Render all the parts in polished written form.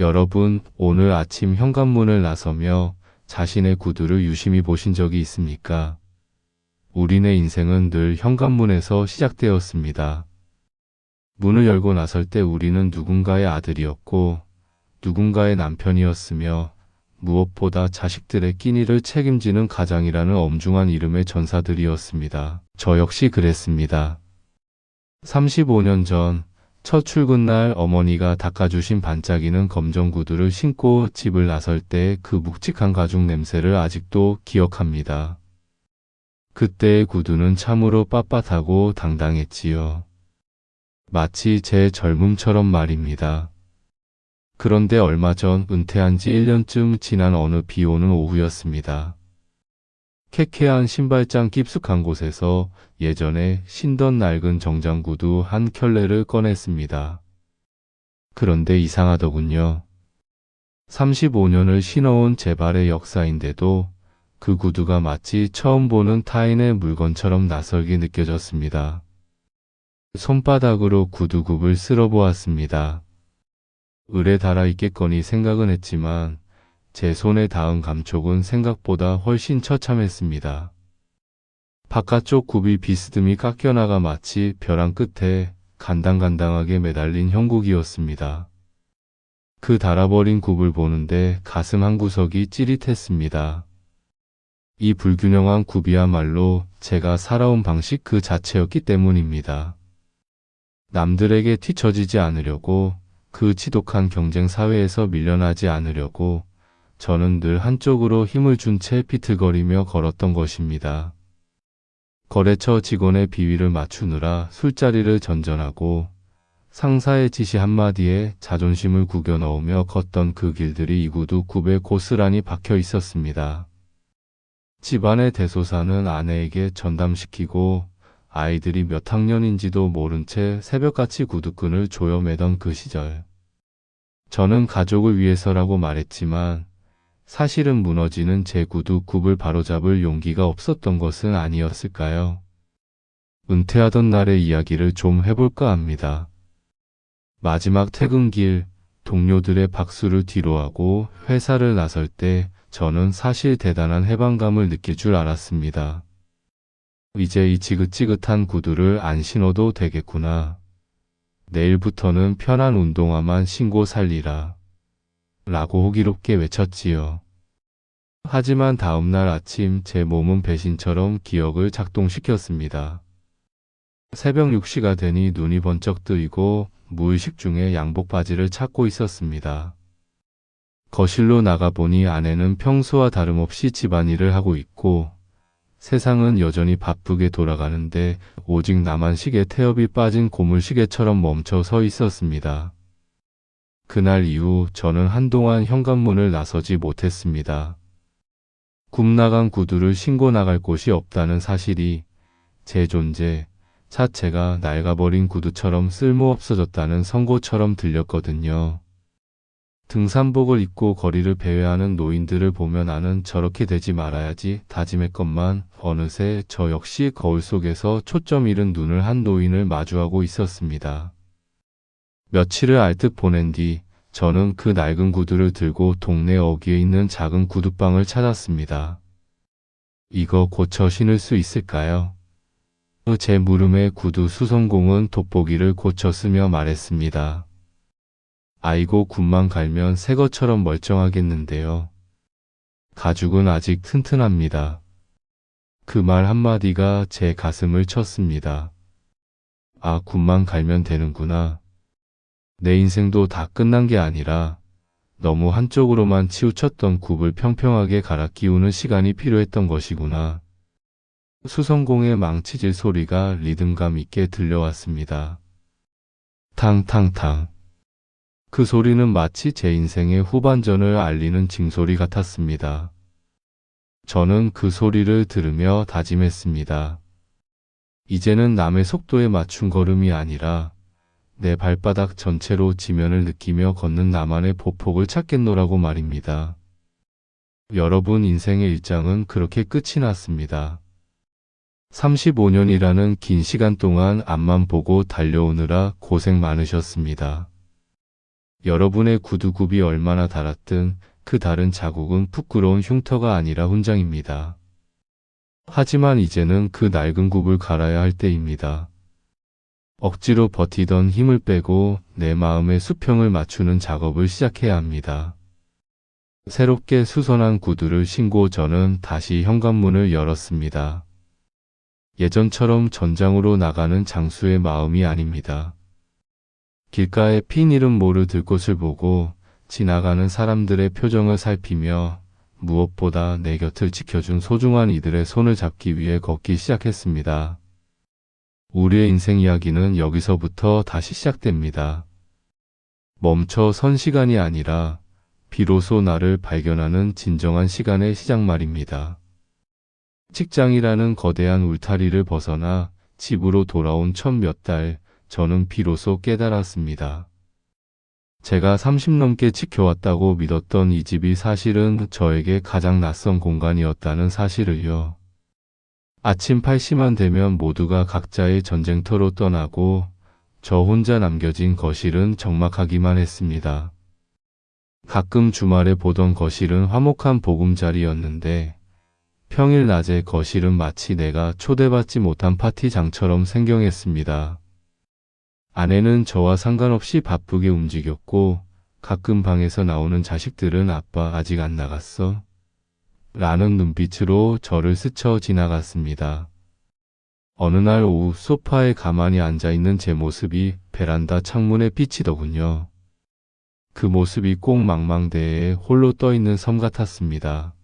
여러분, 오늘 아침 현관문을 나서며 자신의 구두를 유심히 보신 적이 있습니까? 우리네 인생은 늘 현관문에서 시작되었습니다. 문을 열고 나설 때 우리는 누군가의 아들이었고, 누군가의 남편이었으며, 무엇보다 자식들의 끼니를 책임지는 가장이라는 엄중한 이름의 전사들이었습니다. 저 역시 그랬습니다. 35년 전, 첫 출근날 어머니가 닦아주신 반짝이는 검정 구두를 신고 집을 나설 때 그 묵직한 가죽 냄새를 아직도 기억합니다. 그때의 구두는 참으로 빳빳하고 당당했지요. 마치 제 젊음처럼 말입니다. 그런데 얼마 전 은퇴한 지 1년쯤 지난 어느 비 오는 오후였습니다. 쾌쾌한 신발장 깊숙한 곳에서 예전에 신던 낡은 정장 구두 한 켤레를 꺼냈습니다. 그런데 이상하더군요. 35년을 신어온 제 발의 역사인데도 그 구두가 마치 처음 보는 타인의 물건처럼 낯설게 느껴졌습니다. 손바닥으로 구두굽을 쓸어보았습니다. 을에 달아 있겠거니 생각은 했지만 제 손에 닿은 감촉은 생각보다 훨씬 처참했습니다. 바깥쪽 굽이 비스듬히 깎여나가 마치 벼랑 끝에 간당간당하게 매달린 형국이었습니다. 그 닳아버린 굽을 보는데 가슴 한구석이 찌릿했습니다. 이 불균형한 굽이야말로 제가 살아온 방식 그 자체였기 때문입니다. 남들에게 뒤처지지 않으려고, 그 지독한 경쟁 사회에서 밀려나지 않으려고 저는 늘 한쪽으로 힘을 준 채 비틀거리며 걸었던 것입니다. 거래처 직원의 비위를 맞추느라 술자리를 전전하고 상사의 지시 한마디에 자존심을 구겨 넣으며 걷던 그 길들이 이 구두 굽에 고스란히 박혀 있었습니다. 집안의 대소사는 아내에게 전담시키고 아이들이 몇 학년인지도 모른 채 새벽같이 구두끈을 조여 매던 그 시절. 저는 가족을 위해서라고 말했지만 사실은 무너지는 제 구두 굽을 바로잡을 용기가 없었던 것은 아니었을까요? 은퇴하던 날의 이야기를 좀 해볼까 합니다. 마지막 퇴근길, 동료들의 박수를 뒤로하고 회사를 나설 때 저는 사실 대단한 해방감을 느낄 줄 알았습니다. 이제 이 지긋지긋한 구두를 안 신어도 되겠구나. 내일부터는 편한 운동화만 신고 살리라. 라고 호기롭게 외쳤지요. 하지만 다음날 아침 제 몸은 배신처럼 기억을 작동시켰습니다. 새벽 6시가 되니 눈이 번쩍 뜨이고 무의식 중에 양복 바지를 찾고 있었습니다. 거실로 나가보니 아내는 평소와 다름없이 집안일을 하고 있고 세상은 여전히 바쁘게 돌아가는데 오직 나만 시계 태엽이 빠진 고물시계처럼 멈춰 서 있었습니다. 그날 이후 저는 한동안 현관문을 나서지 못했습니다. 굽 나간 구두를 신고 나갈 곳이 없다는 사실이 제 존재 자체가 낡아버린 구두처럼 쓸모없어졌다는 선고처럼 들렸거든요. 등산복을 입고 거리를 배회하는 노인들을 보며 나는 저렇게 되지 말아야지 다짐했건만 어느새 저 역시 거울 속에서 초점 잃은 눈을 한 노인을 마주하고 있었습니다. 며칠을 알듯 보낸 뒤 저는 그 낡은 구두를 들고 동네 어귀에 있는 작은 구두방을 찾았습니다. 이거 고쳐 신을 수 있을까요? 제 물음에 구두 수선공은 돋보기를 고쳐 쓰며 말했습니다. 아이고 굽만 갈면 새 것처럼 멀쩡하겠는데요. 가죽은 아직 튼튼합니다. 그 말 한마디가 제 가슴을 쳤습니다. 아, 굽만 갈면 되는구나. 내 인생도 다 끝난 게 아니라 너무 한쪽으로만 치우쳤던 굽을 평평하게 갈아 끼우는 시간이 필요했던 것이구나. 수선공의 망치질 소리가 리듬감 있게 들려왔습니다. 탕탕탕. 그 소리는 마치 제 인생의 후반전을 알리는 징소리 같았습니다. 저는 그 소리를 들으며 다짐했습니다. 이제는 남의 속도에 맞춘 걸음이 아니라 내 발바닥 전체로 지면을 느끼며 걷는 나만의 보폭을 찾겠노라고 말입니다. 여러분, 인생의 일장은 그렇게 끝이 났습니다. 35년이라는 긴 시간 동안 앞만 보고 달려오느라 고생 많으셨습니다. 여러분의 구두굽이 얼마나 닳았든 그 다른 자국은 부끄러운 흉터가 아니라 훈장입니다. 하지만 이제는 그 낡은 굽을 갈아야 할 때입니다. 억지로 버티던 힘을 빼고 내 마음의 수평을 맞추는 작업을 시작해야 합니다. 새롭게 수선한 구두를 신고 저는 다시 현관문을 열었습니다. 예전처럼 전장으로 나가는 장수의 마음이 아닙니다. 길가에 핀 이름 모를 들꽃을 보고 지나가는 사람들의 표정을 살피며 무엇보다 내 곁을 지켜준 소중한 이들의 손을 잡기 위해 걷기 시작했습니다. 우리의 인생 이야기는 여기서부터 다시 시작됩니다. 멈춰 선 시간이 아니라 비로소 나를 발견하는 진정한 시간의 시작 말입니다. 직장이라는 거대한 울타리를 벗어나 집으로 돌아온 첫 몇 달, 저는 비로소 깨달았습니다. 제가 30 넘게 지켜왔다고 믿었던 이 집이 사실은 저에게 가장 낯선 공간이었다는 사실을요. 아침 8시만 되면 모두가 각자의 전쟁터로 떠나고 저 혼자 남겨진 거실은 적막하기만 했습니다. 가끔 주말에 보던 거실은 화목한 보금자리였는데 평일 낮에 거실은 마치 내가 초대받지 못한 파티장처럼 생경했습니다. 아내는 저와 상관없이 바쁘게 움직였고 가끔 방에서 나오는 자식들은 아빠 아직 안 나갔어? 라는 눈빛으로 저를 스쳐 지나갔습니다. 어느 날 오후 소파에 가만히 앉아있는 제 모습이 베란다 창문에 비치더군요. 그 모습이 꼭 망망대해에 홀로 떠있는 섬 같았습니다.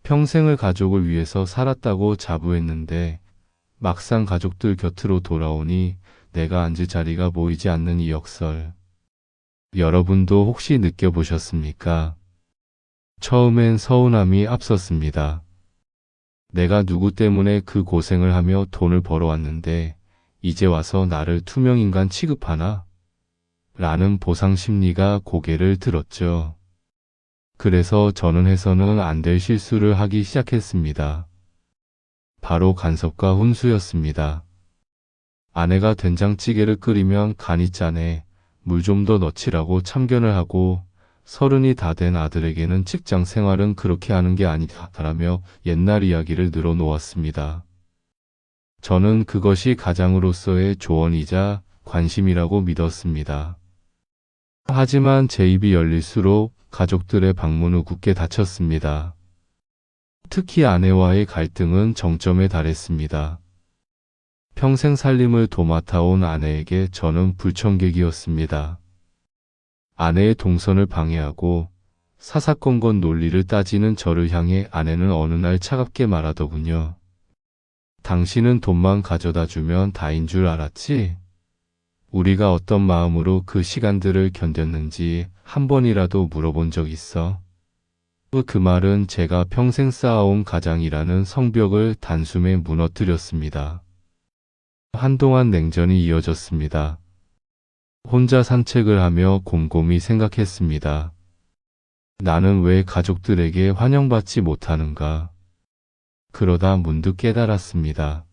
평생을 가족을 위해서 살았다고 자부했는데 막상 가족들 곁으로 돌아오니 내가 앉을 자리가 보이지 않는 이 역설. 여러분도 혹시 느껴보셨습니까? 처음엔 서운함이 앞섰습니다. 내가 누구 때문에 그 고생을 하며 돈을 벌어왔는데 이제 와서 나를 투명인간 취급하나? 라는 보상 심리가 고개를 들었죠. 그래서 저는 해서는 안 될 실수를 하기 시작했습니다. 바로 간섭과 훈수였습니다. 아내가 된장찌개를 끓이면 간이 짜네, 물 좀 더 넣지라고 참견을 하고 30이 다 된 아들에게는 직장 생활은 그렇게 하는 게 아니다라며 옛날 이야기를 늘어놓았습니다. 저는 그것이 가장으로서의 조언이자 관심이라고 믿었습니다. 하지만 제 입이 열릴수록 가족들의 방문은 굳게 닫혔습니다. 특히 아내와의 갈등은 정점에 달했습니다. 평생 살림을 도맡아온 아내에게 저는 불청객이었습니다. 아내의 동선을 방해하고 사사건건 논리를 따지는 저를 향해 아내는 어느 날 차갑게 말하더군요. 당신은 돈만 가져다 주면 다인 줄 알았지? 우리가 어떤 마음으로 그 시간들을 견뎠는지 한 번이라도 물어본 적 있어? 그 말은 제가 평생 쌓아온 가장이라는 성벽을 단숨에 무너뜨렸습니다. 한동안 냉전이 이어졌습니다. 혼자 산책을 하며 곰곰이 생각했습니다. 나는 왜 가족들에게 환영받지 못하는가? 그러다 문득 깨달았습니다.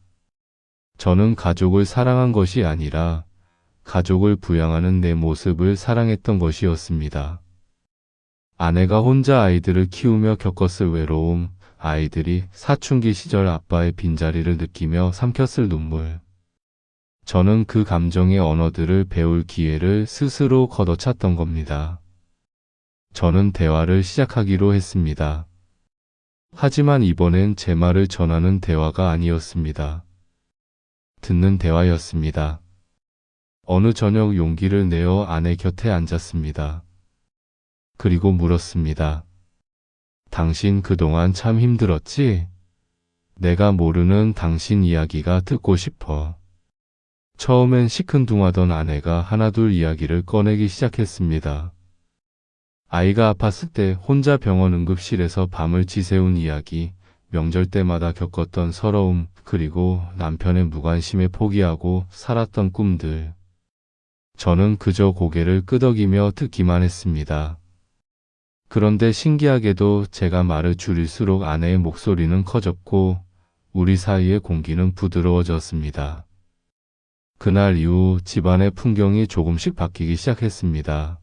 저는 가족을 사랑한 것이 아니라 가족을 부양하는 내 모습을 사랑했던 것이었습니다. 아내가 혼자 아이들을 키우며 겪었을 외로움, 아이들이 사춘기 시절 아빠의 빈자리를 느끼며 삼켰을 눈물. 저는 그 감정의 언어들을 배울 기회를 스스로 걷어찼던 겁니다. 저는 대화를 시작하기로 했습니다. 하지만 이번엔 제 말을 전하는 대화가 아니었습니다. 듣는 대화였습니다. 어느 저녁 용기를 내어 아내 곁에 앉았습니다. 그리고 물었습니다. 당신 그동안 참 힘들었지? 내가 모르는 당신 이야기가 듣고 싶어. 처음엔 시큰둥하던 아내가 하나둘 이야기를 꺼내기 시작했습니다. 아이가 아팠을 때 혼자 병원 응급실에서 밤을 지새운 이야기, 명절 때마다 겪었던 서러움, 그리고 남편의 무관심에 포기하고 살았던 꿈들. 저는 그저 고개를 끄덕이며 듣기만 했습니다. 그런데 신기하게도 제가 말을 줄일수록 아내의 목소리는 커졌고 우리 사이의 공기는 부드러워졌습니다. 그날 이후 집안의 풍경이 조금씩 바뀌기 시작했습니다.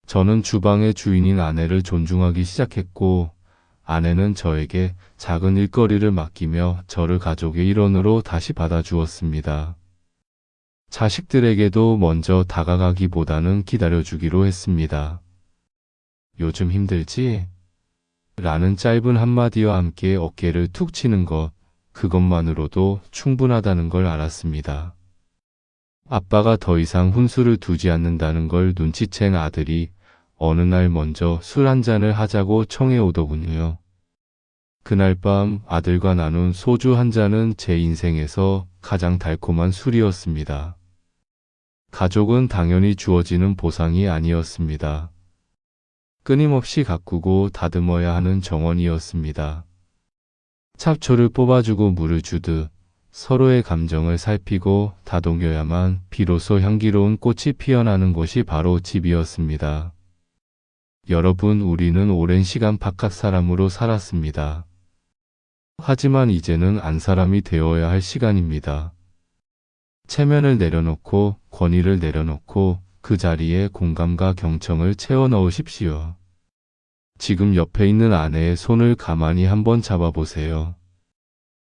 저는 주방의 주인인 아내를 존중하기 시작했고, 아내는 저에게 작은 일거리를 맡기며 저를 가족의 일원으로 다시 받아주었습니다. 자식들에게도 먼저 다가가기보다는 기다려주기로 했습니다. 요즘 힘들지? 라는 짧은 한마디와 함께 어깨를 툭 치는 것, 그것만으로도 충분하다는 걸 알았습니다. 아빠가 더 이상 훈수를 두지 않는다는 걸 눈치챈 아들이 어느 날 먼저 술 한 잔을 하자고 청해 오더군요. 그날 밤 아들과 나눈 소주 한 잔은 제 인생에서 가장 달콤한 술이었습니다. 가족은 당연히 주어지는 보상이 아니었습니다. 끊임없이 가꾸고 다듬어야 하는 정원이었습니다. 잡초를 뽑아주고 물을 주듯 서로의 감정을 살피고 다독여야만 비로소 향기로운 꽃이 피어나는 곳이 바로 집이었습니다. 여러분, 우리는 오랜 시간 바깥 사람으로 살았습니다. 하지만 이제는 안 사람이 되어야 할 시간입니다. 체면을 내려놓고 권위를 내려놓고 그 자리에 공감과 경청을 채워 넣으십시오. 지금 옆에 있는 아내의 손을 가만히 한번 잡아보세요.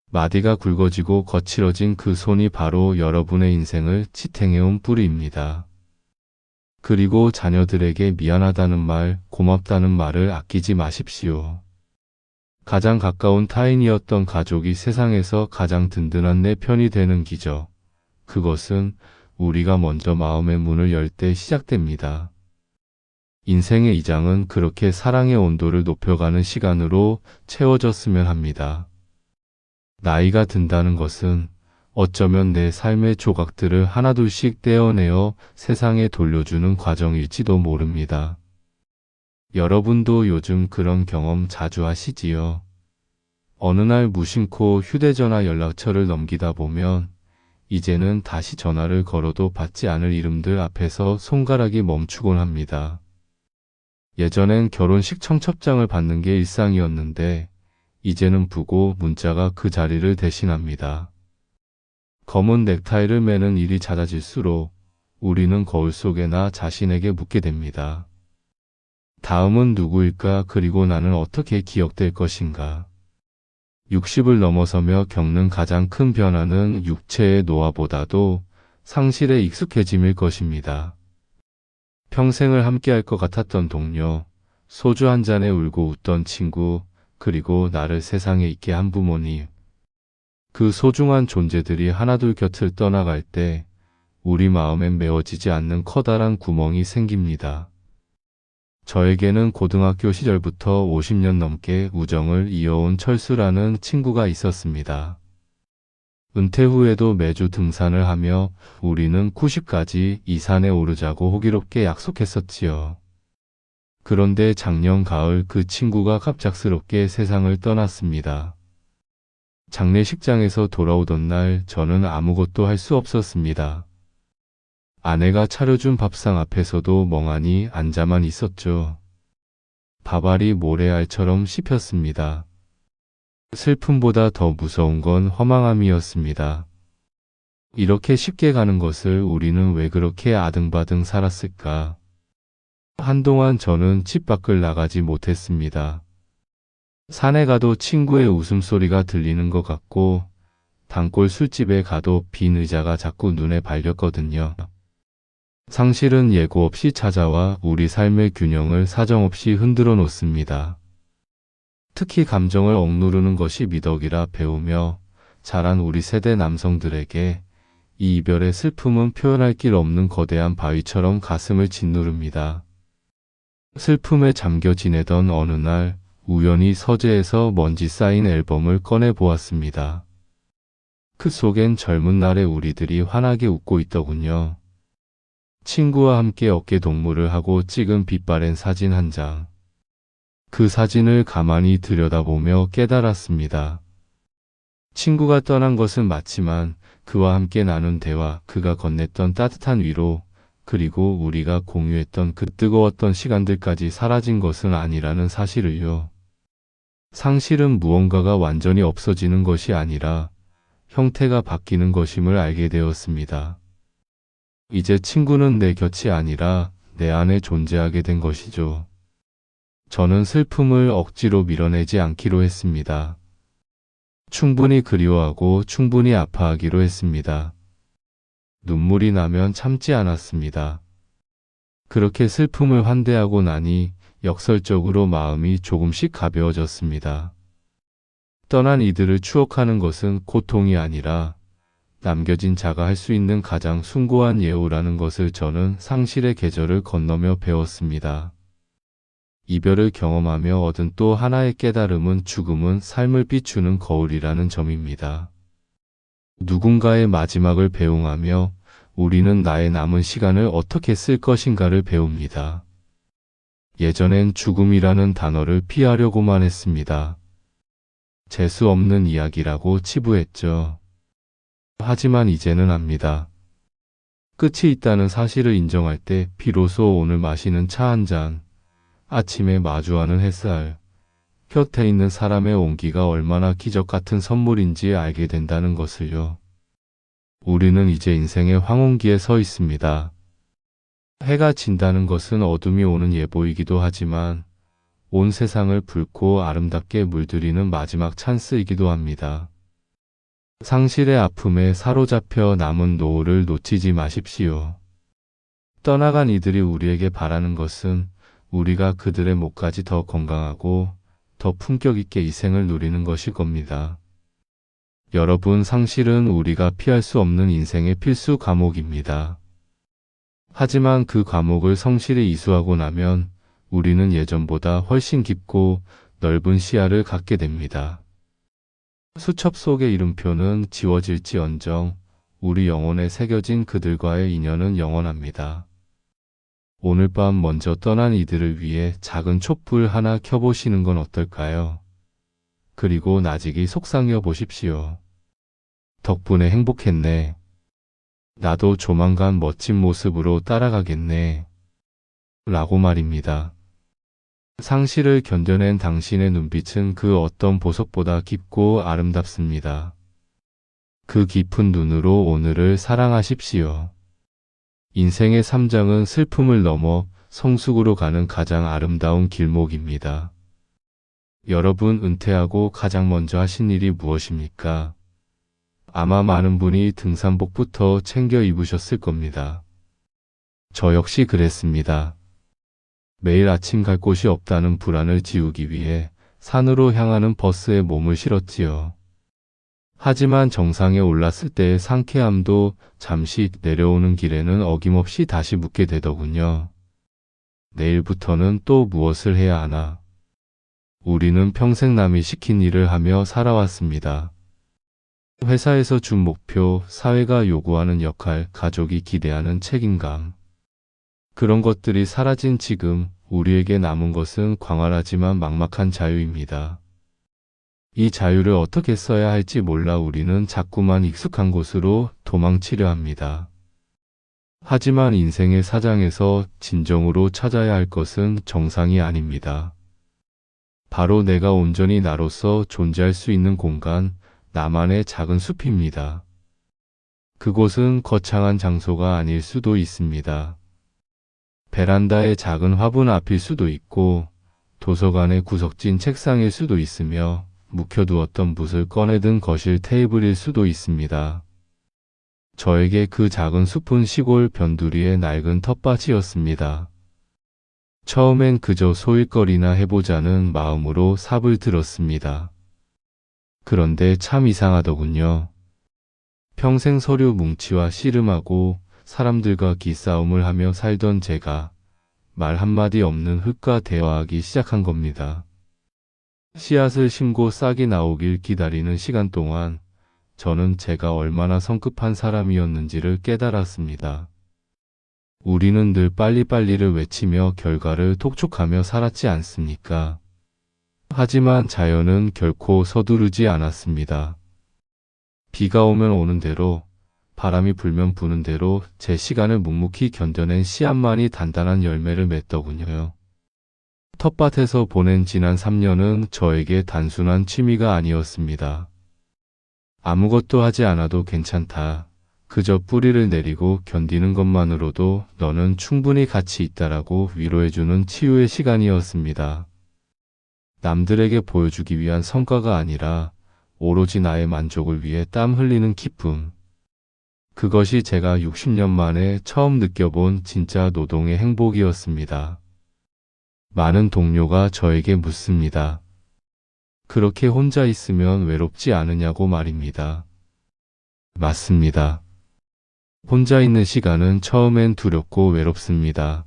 마디가 굵어지고 거칠어진 그 손이 바로 여러분의 인생을 지탱해온 뿌리입니다. 그리고 자녀들에게 미안하다는 말, 고맙다는 말을 아끼지 마십시오. 가장 가까운 타인이었던 가족이 세상에서 가장 든든한 내 편이 되는 기적. 그것은 우리가 먼저 마음의 문을 열 때 시작됩니다. 인생의 2장은 그렇게 사랑의 온도를 높여가는 시간으로 채워졌으면 합니다. 나이가 든다는 것은 어쩌면 내 삶의 조각들을 하나둘씩 떼어내어 세상에 돌려주는 과정일지도 모릅니다. 여러분도 요즘 그런 경험 자주 하시지요? 어느 날 무심코 휴대전화 연락처를 넘기다 보면 이제는 다시 전화를 걸어도 받지 않을 이름들 앞에서 손가락이 멈추곤 합니다. 예전엔 결혼식 청첩장을 받는 게 일상이었는데 이제는 부고 문자가 그 자리를 대신합니다. 검은 넥타이를 매는 일이 잦아질수록 우리는 거울 속에 나 자신에게 묻게 됩니다. 다음은 누구일까? 그리고 나는 어떻게 기억될 것인가? 60을 넘어서며 겪는 가장 큰 변화는 육체의 노화보다도 상실에 익숙해짐일 것입니다. 평생을 함께할 것 같았던 동료, 소주 한 잔에 울고 웃던 친구, 그리고 나를 세상에 있게 한 부모님. 그 소중한 존재들이 하나둘 곁을 떠나갈 때 우리 마음엔 메워지지 않는 커다란 구멍이 생깁니다. 저에게는 고등학교 시절부터 50년 넘게 우정을 이어온 철수라는 친구가 있었습니다. 은퇴 후에도 매주 등산을 하며 우리는 90까지 이 산에 오르자고 호기롭게 약속했었지요. 그런데 작년 가을 그 친구가 갑작스럽게 세상을 떠났습니다. 장례식장에서 돌아오던 날 저는 아무것도 할 수 없었습니다. 아내가 차려준 밥상 앞에서도 멍하니 앉아만 있었죠. 밥알이 모래알처럼 씹혔습니다. 슬픔보다 더 무서운 건 허망함이었습니다. 이렇게 쉽게 가는 것을 우리는 왜 그렇게 아등바등 살았을까? 한동안 저는 집 밖을 나가지 못했습니다. 산에 가도 친구의 웃음소리가 들리는 것 같고 단골 술집에 가도 빈 의자가 자꾸 눈에 발렸거든요. 상실은 예고 없이 찾아와 우리 삶의 균형을 사정없이 흔들어 놓습니다. 특히 감정을 억누르는 것이 미덕이라 배우며 자란 우리 세대 남성들에게 이 이별의 슬픔은 표현할 길 없는 거대한 바위처럼 가슴을 짓누릅니다. 슬픔에 잠겨 지내던 어느 날 우연히 서재에서 먼지 쌓인 앨범을 꺼내 보았습니다. 그 속엔 젊은 날의 우리들이 환하게 웃고 있더군요. 친구와 함께 어깨 동무를 하고 찍은 빛바랜 사진 한 장. 그 사진을 가만히 들여다보며 깨달았습니다. 친구가 떠난 것은 맞지만 그와 함께 나눈 대화, 그가 건넸던 따뜻한 위로, 그리고 우리가 공유했던 그 뜨거웠던 시간들까지 사라진 것은 아니라는 사실을요. 상실은 무언가가 완전히 없어지는 것이 아니라 형태가 바뀌는 것임을 알게 되었습니다. 이제 친구는 내 곁이 아니라 내 안에 존재하게 된 것이죠. 저는 슬픔을 억지로 밀어내지 않기로 했습니다. 충분히 그리워하고 충분히 아파하기로 했습니다. 눈물이 나면 참지 않았습니다. 그렇게 슬픔을 환대하고 나니 역설적으로 마음이 조금씩 가벼워졌습니다. 떠난 이들을 추억하는 것은 고통이 아니라 남겨진 자가 할 수 있는 가장 숭고한 예우라는 것을 저는 상실의 계절을 건너며 배웠습니다. 이별을 경험하며 얻은 또 하나의 깨달음은 죽음은 삶을 비추는 거울이라는 점입니다. 누군가의 마지막을 배웅하며 우리는 나의 남은 시간을 어떻게 쓸 것인가를 배웁니다. 예전엔 죽음이라는 단어를 피하려고만 했습니다. 재수 없는 이야기라고 치부했죠. 하지만 이제는 압니다. 끝이 있다는 사실을 인정할 때 비로소 오늘 마시는 차 한 잔, 아침에 마주하는 햇살, 곁에 있는 사람의 온기가 얼마나 기적 같은 선물인지 알게 된다는 것을요. 우리는 이제 인생의 황혼기에 서 있습니다. 해가 진다는 것은 어둠이 오는 예보이기도 하지만 온 세상을 붉고 아름답게 물들이는 마지막 찬스이기도 합니다. 상실의 아픔에 사로잡혀 남은 노후를 놓치지 마십시오. 떠나간 이들이 우리에게 바라는 것은 우리가 그들의 목까지 더 건강하고 더 품격 있게 이 생을 누리는 것일 겁니다. 여러분, 상실은 우리가 피할 수 없는 인생의 필수 과목입니다. 하지만 그 과목을 성실히 이수하고 나면 우리는 예전보다 훨씬 깊고 넓은 시야를 갖게 됩니다. 수첩 속의 이름표는 지워질지언정 우리 영혼에 새겨진 그들과의 인연은 영원합니다. 오늘 밤 먼저 떠난 이들을 위해 작은 촛불 하나 켜보시는 건 어떨까요? 그리고 나직이 속상여 보십시오. 덕분에 행복했네. 나도 조만간 멋진 모습으로 따라가겠네. 라고 말입니다. 상실을 견뎌낸 당신의 눈빛은 그 어떤 보석보다 깊고 아름답습니다. 그 깊은 눈으로 오늘을 사랑하십시오. 인생의 3장은 슬픔을 넘어 성숙으로 가는 가장 아름다운 길목입니다. 여러분, 은퇴하고 가장 먼저 하신 일이 무엇입니까? 아마 많은 분이 등산복부터 챙겨 입으셨을 겁니다. 저 역시 그랬습니다. 매일 아침 갈 곳이 없다는 불안을 지우기 위해 산으로 향하는 버스에 몸을 실었지요. 하지만 정상에 올랐을 때의 상쾌함도 잠시 내려오는 길에는 어김없이 다시 묻게 되더군요. 내일부터는 또 무엇을 해야 하나? 우리는 평생 남이 시킨 일을 하며 살아왔습니다. 회사에서 준 목표, 사회가 요구하는 역할, 가족이 기대하는 책임감. 그런 것들이 사라진 지금 우리에게 남은 것은 광활하지만 막막한 자유입니다. 이 자유를 어떻게 써야 할지 몰라 우리는 자꾸만 익숙한 곳으로 도망치려 합니다. 하지만 인생의 사장에서 진정으로 찾아야 할 것은 정상이 아닙니다. 바로 내가 온전히 나로서 존재할 수 있는 공간, 나만의 작은 숲입니다. 그곳은 거창한 장소가 아닐 수도 있습니다. 베란다의 작은 화분 앞일 수도 있고 도서관의 구석진 책상일 수도 있으며 묵혀두었던 붓을 꺼내든 거실 테이블일 수도 있습니다. 저에게 그 작은 숲은 시골 변두리의 낡은 텃밭이었습니다. 처음엔 그저 소일거리나 해보자는 마음으로 삽을 들었습니다. 그런데 참 이상하더군요. 평생 서류 뭉치와 씨름하고 사람들과 기싸움을 하며 살던 제가 말 한마디 없는 흙과 대화하기 시작한 겁니다. 씨앗을 심고 싹이 나오길 기다리는 시간 동안 저는 제가 얼마나 성급한 사람이었는지를 깨달았습니다. 우리는 늘 빨리빨리를 외치며 결과를 독촉하며 살았지 않습니까? 하지만 자연은 결코 서두르지 않았습니다. 비가 오면 오는 대로, 바람이 불면 부는 대로 제 시간을 묵묵히 견뎌낸 씨앗만이 단단한 열매를 맺더군요. 텃밭에서 보낸 지난 3년은 저에게 단순한 취미가 아니었습니다. 아무것도 하지 않아도 괜찮다. 그저 뿌리를 내리고 견디는 것만으로도 너는 충분히 가치 있다라고 위로해주는 치유의 시간이었습니다. 남들에게 보여주기 위한 성과가 아니라 오로지 나의 만족을 위해 땀 흘리는 기쁨. 그것이 제가 60년 만에 처음 느껴본 진짜 노동의 행복이었습니다. 많은 동료가 저에게 묻습니다. 그렇게 혼자 있으면 외롭지 않으냐고 말입니다. 맞습니다. 혼자 있는 시간은 처음엔 두렵고 외롭습니다.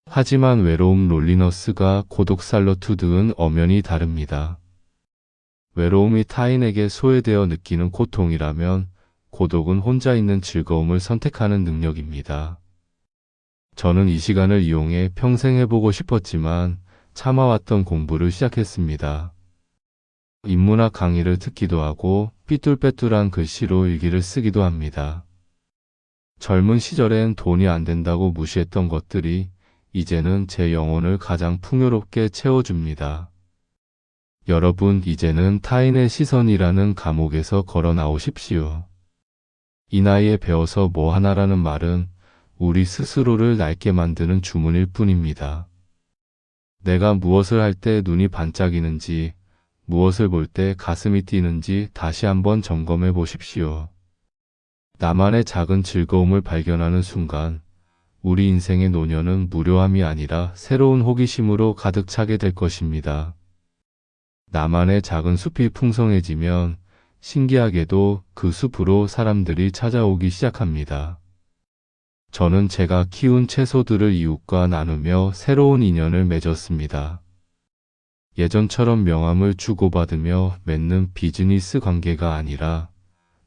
하지만 외로움 롤리너스가 고독 살러투드은 엄연히 다릅니다. 외로움이 타인에게 소외되어 느끼는 고통이라면 고독은 혼자 있는 즐거움을 선택하는 능력입니다. 저는 이 시간을 이용해 평생 해보고 싶었지만 참아왔던 공부를 시작했습니다. 인문학 강의를 듣기도 하고 삐뚤빼뚤한 글씨로 일기를 쓰기도 합니다. 젊은 시절엔 돈이 안 된다고 무시했던 것들이 이제는 제 영혼을 가장 풍요롭게 채워줍니다. 여러분, 이제는 타인의 시선이라는 감옥에서 걸어 나오십시오. 이 나이에 배워서 뭐 하나라는 말은 우리 스스로를 낡게 만드는 주문일 뿐입니다. 내가 무엇을 할 때 눈이 반짝이는지, 무엇을 볼 때 가슴이 뛰는지 다시 한번 점검해 보십시오. 나만의 작은 즐거움을 발견하는 순간, 우리 인생의 노년은 무료함이 아니라 새로운 호기심으로 가득 차게 될 것입니다. 나만의 작은 숲이 풍성해지면 신기하게도 그 숲으로 사람들이 찾아오기 시작합니다. 저는 제가 키운 채소들을 이웃과 나누며 새로운 인연을 맺었습니다. 예전처럼 명함을 주고받으며 맺는 비즈니스 관계가 아니라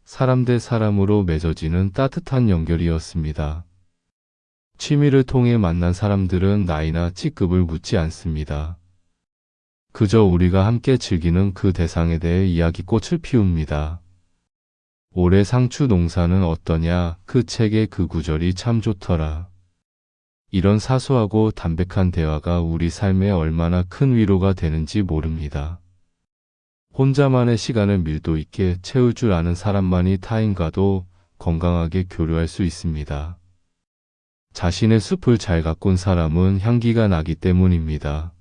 사람 대 사람으로 맺어지는 따뜻한 연결이었습니다. 취미를 통해 만난 사람들은 나이나 직급을 묻지 않습니다. 그저 우리가 함께 즐기는 그 대상에 대해 이야기꽃을 피웁니다. 올해 상추 농사는 어떠냐? 그 책의 그 구절이 참 좋더라. 이런 사소하고 담백한 대화가 우리 삶에 얼마나 큰 위로가 되는지 모릅니다. 혼자만의 시간을 밀도 있게 채울 줄 아는 사람만이 타인과도 건강하게 교류할 수 있습니다. 자신의 숲을 잘 가꾼 사람은 향기가 나기 때문입니다.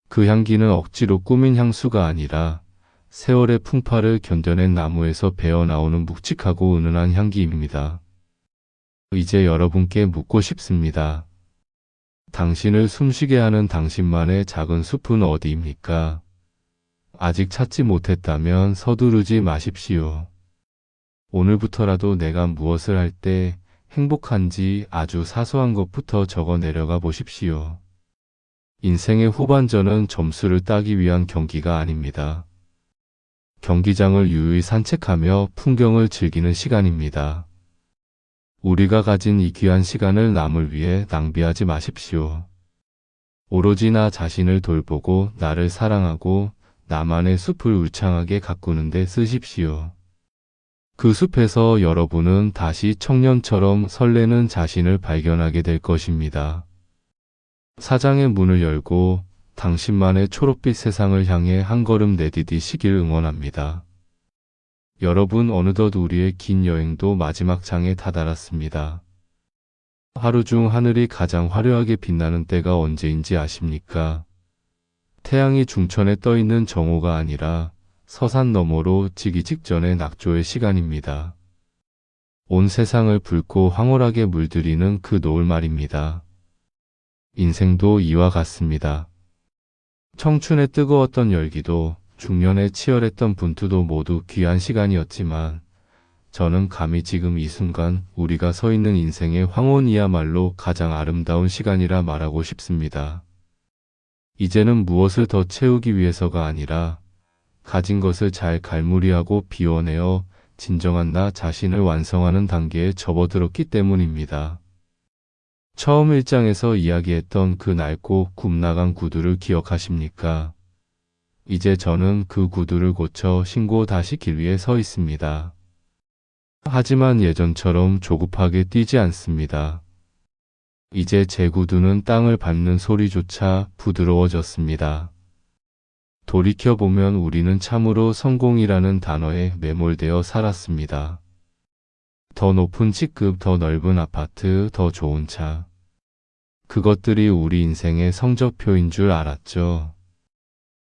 그 향기는 억지로 꾸민 향수가 아니라 세월의 풍파를 견뎌낸 나무에서 배어나오는 묵직하고 은은한 향기입니다. 이제 여러분께 묻고 싶습니다. 당신을 숨쉬게 하는 당신만의 작은 숲은 어디입니까? 아직 찾지 못했다면 서두르지 마십시오. 오늘부터라도 내가 무엇을 할 때 행복한지 아주 사소한 것부터 적어 내려가 보십시오. 인생의 후반전은 점수를 따기 위한 경기가 아닙니다. 경기장을 유유히 산책하며 풍경을 즐기는 시간입니다. 우리가 가진 이 귀한 시간을 남을 위해 낭비하지 마십시오. 오로지 나 자신을 돌보고 나를 사랑하고 나만의 숲을 울창하게 가꾸는 데 쓰십시오. 그 숲에서 여러분은 다시 청년처럼 설레는 자신을 발견하게 될 것입니다. 사장의 문을 열고 당신만의 초록빛 세상을 향해 한 걸음 내디디시길 응원합니다. 여러분, 어느덧 우리의 긴 여행도 마지막 장에 다다랐습니다. 하루 중 하늘이 가장 화려하게 빛나는 때가 언제인지 아십니까? 태양이 중천에 떠있는 정오가 아니라 서산 너머로 지기 직전의 낙조의 시간입니다. 온 세상을 붉고 황홀하게 물들이는 그 노을 말입니다. 인생도 이와 같습니다. 청춘의 뜨거웠던 열기도 중년의 치열했던 분투도 모두 귀한 시간이었지만 저는 감히 지금 이 순간 우리가 서 있는 인생의 황혼이야말로 가장 아름다운 시간이라 말하고 싶습니다. 이제는 무엇을 더 채우기 위해서가 아니라 가진 것을 잘 갈무리하고 비워내어 진정한 나 자신을 완성하는 단계에 접어들었기 때문입니다. 처음 1장에서 이야기했던 그 낡고 굽나간 구두를 기억하십니까? 이제 저는 그 구두를 고쳐 신고 다시 길 위에 서 있습니다. 하지만 예전처럼 조급하게 뛰지 않습니다. 이제 제 구두는 땅을 밟는 소리조차 부드러워졌습니다. 돌이켜보면 우리는 참으로 성공이라는 단어에 매몰되어 살았습니다. 더 높은 직급, 더 넓은 아파트, 더 좋은 차. 그것들이 우리 인생의 성적표인 줄 알았죠.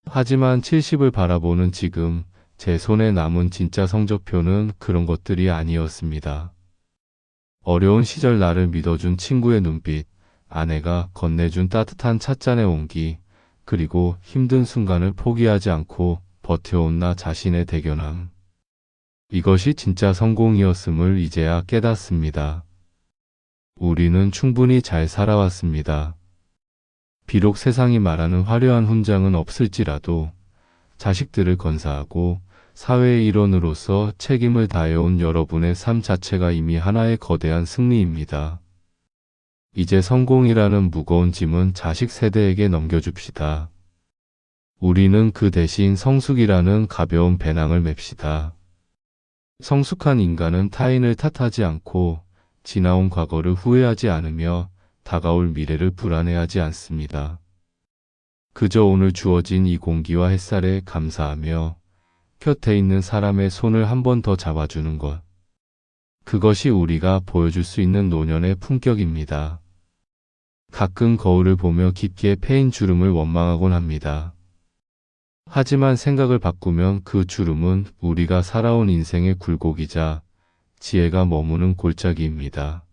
하지만 70을 바라보는 지금 제 손에 남은 진짜 성적표는 그런 것들이 아니었습니다. 어려운 시절 나를 믿어준 친구의 눈빛, 아내가 건네준 따뜻한 찻잔의 온기, 그리고 힘든 순간을 포기하지 않고 버텨온 나 자신의 대견함. 이것이 진짜 성공이었음을 이제야 깨닫습니다. 우리는 충분히 잘 살아왔습니다. 비록 세상이 말하는 화려한 훈장은 없을지라도 자식들을 건사하고 사회의 일원으로서 책임을 다해온 여러분의 삶 자체가 이미 하나의 거대한 승리입니다. 이제 성공이라는 무거운 짐은 자식 세대에게 넘겨줍시다. 우리는 그 대신 성숙이라는 가벼운 배낭을 맵시다. 성숙한 인간은 타인을 탓하지 않고 지나온 과거를 후회하지 않으며 다가올 미래를 불안해하지 않습니다. 그저 오늘 주어진 이 공기와 햇살에 감사하며 곁에 있는 사람의 손을 한 번 더 잡아주는 것. 그것이 우리가 보여줄 수 있는 노년의 품격입니다. 가끔 거울을 보며 깊게 패인 주름을 원망하곤 합니다. 하지만 생각을 바꾸면 그 주름은 우리가 살아온 인생의 굴곡이자 지혜가 머무는 골짜기입니다.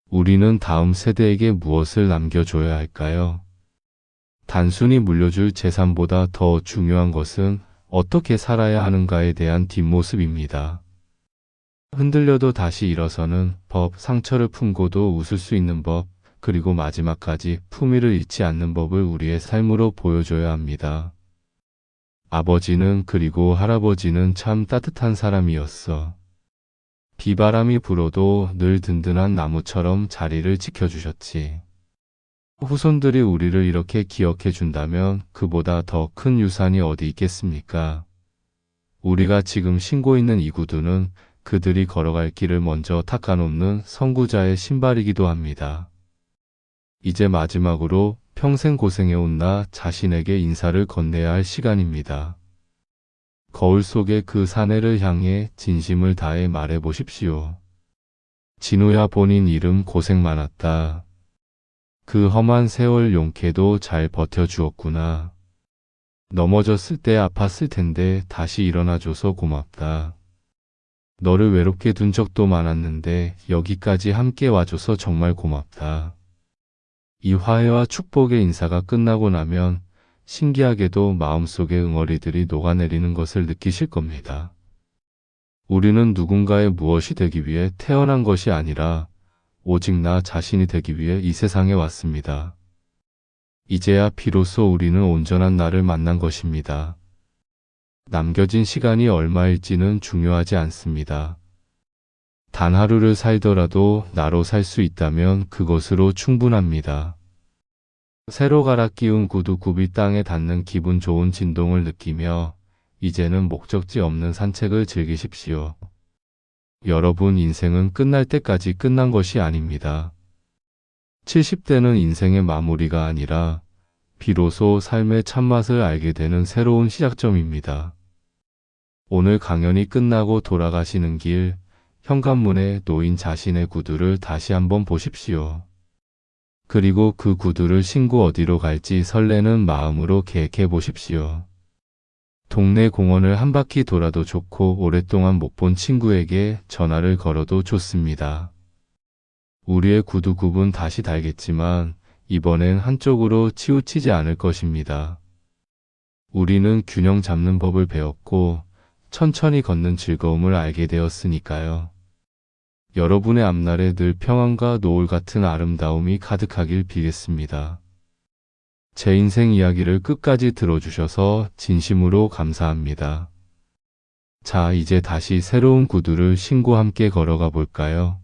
우리는 다음 세대에게 무엇을 남겨줘야 할까요? 단순히 물려줄 재산보다 더 중요한 것은 어떻게 살아야 하는가에 대한 뒷모습입니다. 흔들려도 다시 일어서는 법, 상처를 품고도 웃을 수 있는 법, 그리고 마지막까지 품위를 잃지 않는 법을 우리의 삶으로 보여줘야 합니다. 아버지는 그리고 할아버지는 참 따뜻한 사람이었어. 비바람이 불어도 늘 든든한 나무처럼 자리를 지켜주셨지. 후손들이 우리를 이렇게 기억해 준다면 그보다 더 큰 유산이 어디 있겠습니까? 우리가 지금 신고 있는 이 구두는 그들이 걸어갈 길을 먼저 닦아놓는 선구자의 신발이기도 합니다. 이제 마지막으로 평생 고생해온 나 자신에게 인사를 건네야 할 시간입니다. 거울 속의 그 사내를 향해 진심을 다해 말해보십시오. 진우야, 본인 이름 고생 많았다. 그 험한 세월 용케도 잘 버텨주었구나. 넘어졌을 때 아팠을 텐데 다시 일어나줘서 고맙다. 너를 외롭게 둔 적도 많았는데 여기까지 함께 와줘서 정말 고맙다. 이 화해와 축복의 인사가 끝나고 나면 신기하게도 마음속의 응어리들이 녹아내리는 것을 느끼실 겁니다. 우리는 누군가의 무엇이 되기 위해 태어난 것이 아니라 오직 나 자신이 되기 위해 이 세상에 왔습니다. 이제야 비로소 우리는 온전한 나를 만난 것입니다. 남겨진 시간이 얼마일지는 중요하지 않습니다. 단 하루를 살더라도 나로 살 수 있다면 그것으로 충분합니다. 새로 갈아 끼운 구두 굽이 땅에 닿는 기분 좋은 진동을 느끼며 이제는 목적지 없는 산책을 즐기십시오. 여러분, 인생은 끝날 때까지 끝난 것이 아닙니다. 70대는 인생의 마무리가 아니라 비로소 삶의 참맛을 알게 되는 새로운 시작점입니다. 오늘 강연이 끝나고 돌아가시는 길, 현관문에 놓인 자신의 구두를 다시 한번 보십시오. 그리고 그 구두를 신고 어디로 갈지 설레는 마음으로 계획해 보십시오. 동네 공원을 한 바퀴 돌아도 좋고 오랫동안 못 본 친구에게 전화를 걸어도 좋습니다. 우리의 구두굽은 다시 달겠지만 이번엔 한쪽으로 치우치지 않을 것입니다. 우리는 균형 잡는 법을 배웠고 천천히 걷는 즐거움을 알게 되었으니까요. 여러분의 앞날에 늘 평안과 노을 같은 아름다움이 가득하길 빌겠습니다. 제 인생 이야기를 끝까지 들어주셔서 진심으로 감사합니다. 자, 이제 다시 새로운 구두를 신고 함께 걸어가 볼까요?